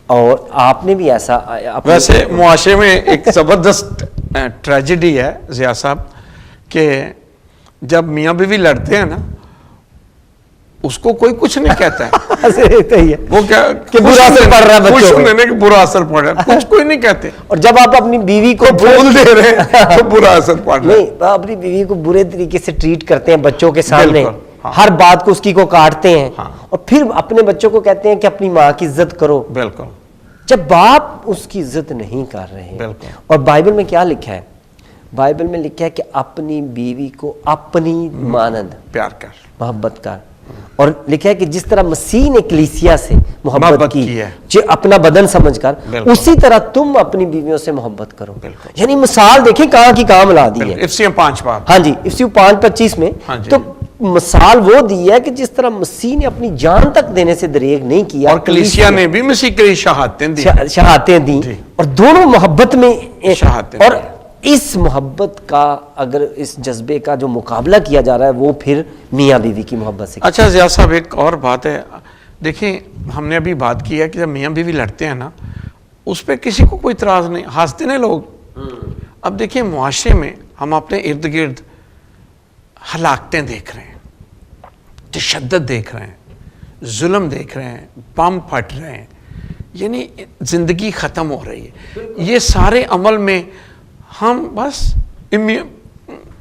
اور آپ نے بھی ایسا ویسے معاشرے میں ایک زبردست ٹریجڈی ہے ضیاء صاحب کہ جب میاں بیوی لڑتے ہیں نا اس کو کوئی کچھ نہیں کہتا ہے وہ کیا کہ برا اثر پڑ رہا ہے بچوں کو، برا اثر پڑ رہا ہے، کچھ کوئی نہیں کہتے. اور جب آپ اپنی بیوی کو پھول دے رہے ہیں تو برا اثر پڑ رہا ہے. نہیں، اپنی بیوی کو برے طریقے سے ٹریٹ کرتے ہیں بچوں کے سامنے، ہر بات کو اس کی کو کاٹتے ہیں اور پھر اپنے بچوں کو کہتے ہیں کہ اپنی ماں کی عزت کرو. بالکل. جب باپ اس کی عزت نہیں کر رہے. بالکل. اور بائبل میں کیا لکھا ہے؟ بائبل میں لکھا ہے کہ اپنی بیوی کو اپنی مانند پیار کر، محبت کر. اور لکھا ہے کہ جس طرح مسیح نے کلیسیا سے محبت کی ہے جو اپنا بدن سمجھ کر، اسی طرح تم اپنی بیویوں سے محبت کرو. یعنی مثال دیکھیں کہاں کی کہاں ملا دی ہے. افسیوں 5 باب. ہاں جی، افسیوں 5:25 میں تو مثال وہ دی ہے کہ جس طرح مسیح نے اپنی جان تک دینے سے دریغ نہیں کیا اور کلیسیا نے بھی مسیح کے لیے شہادتیں دیں اور دونوں محبت میں شہادتیں. اور اس محبت کا اگر اس جذبے کا جو مقابلہ کیا جا رہا ہے وہ پھر میاں بیوی کی محبت سے. اچھا ضیاء صاحب ایک اور بات ہے، دیکھیں ہم نے ابھی بات کی ہے کہ جب میاں بیوی لڑتے ہیں نا اس پہ کسی کو کوئی اعتراض نہیں، ہنستے ہیں لوگ. اب دیکھیں معاشرے میں ہم اپنے ارد گرد ہلاکتیں دیکھ رہے ہیں، تشدد دیکھ رہے ہیں، ظلم دیکھ رہے ہیں، بم پھٹ رہے ہیں، یعنی زندگی ختم ہو رہی ہے. یہ سارے عمل میں ہم بس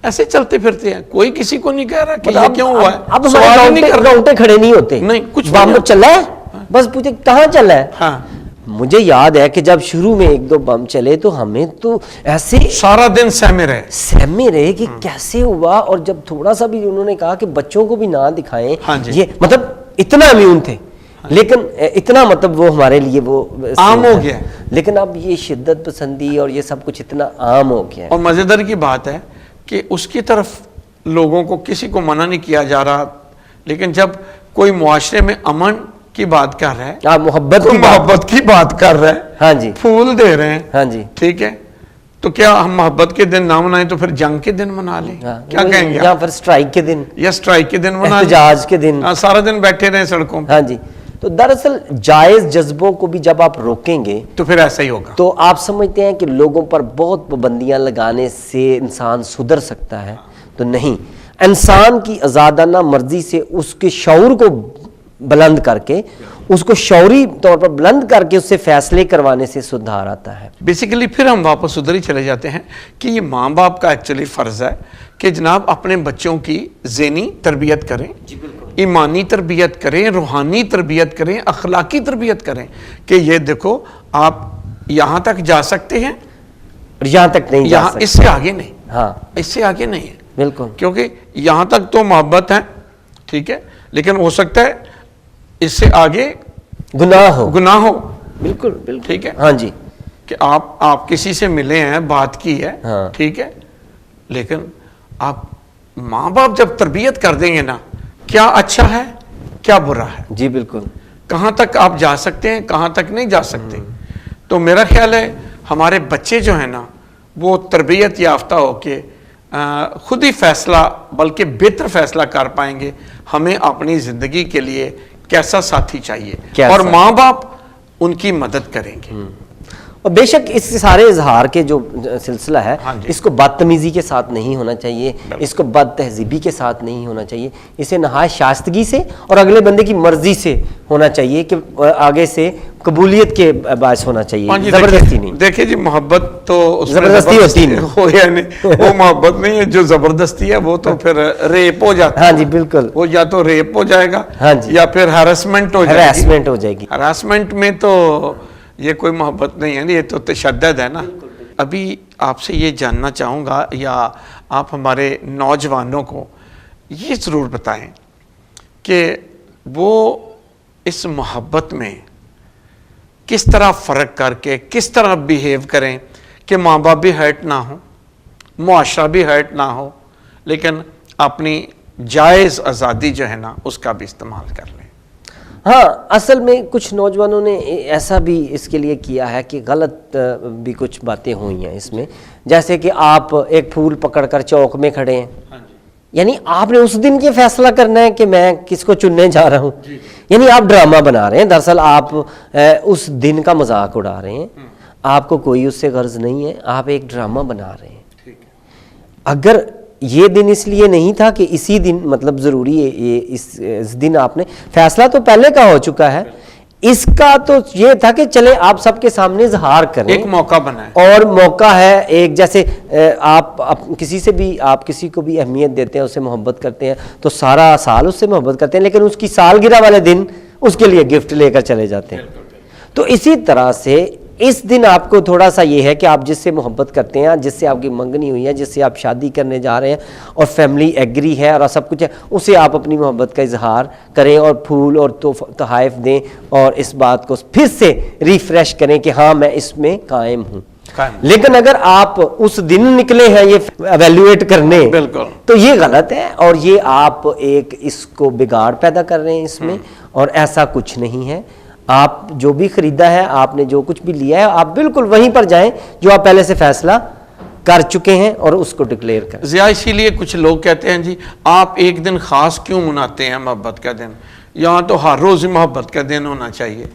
ایسے چلتے پھرتے ہیں، کوئی کسی کو نہیں کہہ رہا کہ یہ کیوں ہوا ہے. اب ہمارے کھڑے نہیں ہوتے، نہیں کچھ بم چلا ہے بس پوچھے کہاں چلا ہے. ہاں مجھے یاد ہے کہ جب شروع میں 1-2 بم چلے تو ہمیں تو ایسے سارا دن سہمے رہے کہ کیسے ہوا. اور جب تھوڑا سا بھی انہوں نے کہا کہ بچوں کو بھی نہ دکھائیں، یہ مطلب اتنا امیون تھے لیکن اتنا مطلب وہ ہمارے لیے وہ عام ہو گیا. لیکن اب یہ شدت پسندی اور یہ سب کچھ اتنا عام ہو گیا. اور مزیدار کی بات ہے کہ اس کی طرف لوگوں کو کسی کو منع نہیں کیا جا رہا، لیکن جب کوئی معاشرے میں امن کی بات کر رہا ہے، محبت کی بات کر رہا ہے، ہاں جی پھول دے رہے ہیں، ہاں جی ٹھیک ہے، تو کیا ہم محبت کے دن نہ منائیں تو پھر جنگ کے دن منا لیں؟ کیا کہیں گے؟ یا پھر سٹرائک کے دن، یا سٹرائک کے دن منا لیں، احتجاج کے دن، سارا دن بیٹھے رہیں سڑکوں پہ. ہاں جی. تو دراصل جائز جذبوں کو بھی جب آپ روکیں گے تو پھر ایسا ہی ہوگا. تو آپ سمجھتے ہیں کہ لوگوں پر بہت پابندیاں لگانے سے انسان سدھر سکتا ہے؟ تو نہیں. انسان کی آزادانہ مرضی سے اس کے شعور کو بلند کر کے، اس کو شعوری طور پر بلند کر کے اس سے فیصلے کروانے سے سدھار آتا ہے. بیسیکلی پھر ہم واپس ادھر ہی چلے جاتے ہیں کہ یہ ماں باپ کا ایکچولی فرض ہے کہ جناب اپنے بچوں کی ذہنی تربیت کریں، ایمانی تربیت کریں، روحانی تربیت کریں، اخلاقی تربیت کریں کہ یہ دیکھو آپ یہاں تک جا سکتے ہیں اور یہاں تک نہیں جا سکتے، اس سے آگے نہیں. ہاں اس سے آگے نہیں ہے. بالکل. کیونکہ یہاں تک تو محبت ہے، ٹھیک ہے، لیکن ہو سکتا ہے اس سے آگے گناہ ہو. بالکل بالکل. ٹھیک ہے. ہاں جی. کہ آپ کسی سے ملے ہیں، بات کی ہے، ٹھیک ہے، لیکن آپ ماں باپ جب تربیت کر دیں گے نا کیا اچھا ہے کیا برا ہے، جی بالکل، کہاں تک آپ جا سکتے ہیں کہاں تک نہیں جا سکتے. تو میرا خیال ہے ہمارے بچے جو ہیں نا وہ تربیت یافتہ ہو کے خود ہی فیصلہ بلکہ بہتر فیصلہ کر پائیں گے ہمیں اپنی زندگی کے لیے کیسا ساتھی چاہیے، اور ماں باپ ان کی مدد کریں گے. اور بے شک اس سارے اظہار کے جو سلسلہ ہے اس کو بدتمیزی کے ساتھ نہیں ہونا چاہیے، اس کو بد تہذیبی کے ساتھ نہیں ہونا چاہیے، اسے نہایت شائستگی سے اور اگلے بندے کی مرضی سے ہونا چاہیے کہ آگے سے قبولیت کے باعث ہونا چاہیے، زبردستی نہیں. دیکھیں جی محبت تو زبردستی ہوتی نہیں، وہ محبت نہیں ہے، جو زبردستی ہے وہ تو پھر ریپ ہو جاتا ہے. ہاں جی بالکل، وہ یا تو ریپ ہو جائے گا یا پھر ہراسمنٹ ہو جائے گی. ہراسمنٹ میں تو یہ کوئی محبت نہیں ہے، یہ تو تشدد ہے نا. ابھی آپ سے یہ جاننا چاہوں گا یا آپ ہمارے نوجوانوں کو یہ ضرور بتائیں کہ وہ اس محبت میں کس طرح فرق کر کے کس طرح بیہیو کریں کہ ماں باپ بھی ہرٹ نہ ہو، معاشرہ بھی ہرٹ نہ ہو، لیکن اپنی جائز آزادی جو ہے نا اس کا بھی استعمال کر لیں. ہاں اصل میں کچھ نوجوانوں نے ایسا بھی اس کے لیے کیا ہے کہ غلط بھی کچھ باتیں ہوئی ہیں اس میں، جیسے کہ آپ ایک پھول پکڑ کر چوک میں کھڑے ہیں، یعنی آپ نے اس دن یہ فیصلہ کرنا ہے کہ میں کس کو چننے جا رہا ہوں. یعنی آپ ڈرامہ بنا رہے ہیں، دراصل آپ اس دن کا مذاق اڑا رہے ہیں، آپ کو کوئی اس سے غرض نہیں ہے، آپ ایک ڈرامہ بنا رہے ہیں. اگر یہ دن اس لیے نہیں تھا کہ اسی دن مطلب ضروری ہے یہ اس دن آپ نے فیصلہ تو پہلے کا ہو چکا ہے، اس کا تو یہ تھا کہ چلے آپ سب کے سامنے اظہار کریں، ایک موقع بنا ہے اور موقع ہے ایک جیسے آپ کسی سے بھی آپ کسی کو بھی اہمیت دیتے ہیں، اسے محبت کرتے ہیں تو سارا سال اس سے محبت کرتے ہیں، لیکن اس کی سالگرہ والے دن اس کے لیے گفٹ لے کر چلے جاتے ہیں. تو اسی طرح سے اس دن آپ کو تھوڑا سا یہ ہے کہ آپ جس سے محبت کرتے ہیں، جس سے آپ کی منگنی ہوئی ہے، جس سے آپ شادی کرنے جا رہے ہیں اور فیملی ایگری ہے اور سب کچھ ہے، اسے آپ اپنی محبت کا اظہار کریں اور پھول اور تحائف دیں اور اس بات کو پھر سے ریفریش کریں کہ ہاں میں اس میں قائم ہوں. لیکن اگر آپ اس دن نکلے ہیں یہ ایویلویٹ کرنے تو یہ غلط ہے، اور یہ آپ ایک اس کو بگاڑ پیدا کر رہے ہیں اس میں، اور ایسا کچھ نہیں ہے. آپ جو بھی خریدا ہے، آپ نے جو کچھ بھی لیا ہے، آپ بالکل وہیں پر جائیں جو آپ پہلے سے فیصلہ کر چکے ہیں اور اس کو ڈکلیئر کریں. ضیاء اسی لیے کچھ لوگ کہتے ہیں جی آپ ایک دن خاص کیوں مناتے ہیں محبت کا دن؟ یہاں تو ہر روز محبت کا دن ہونا چاہیے.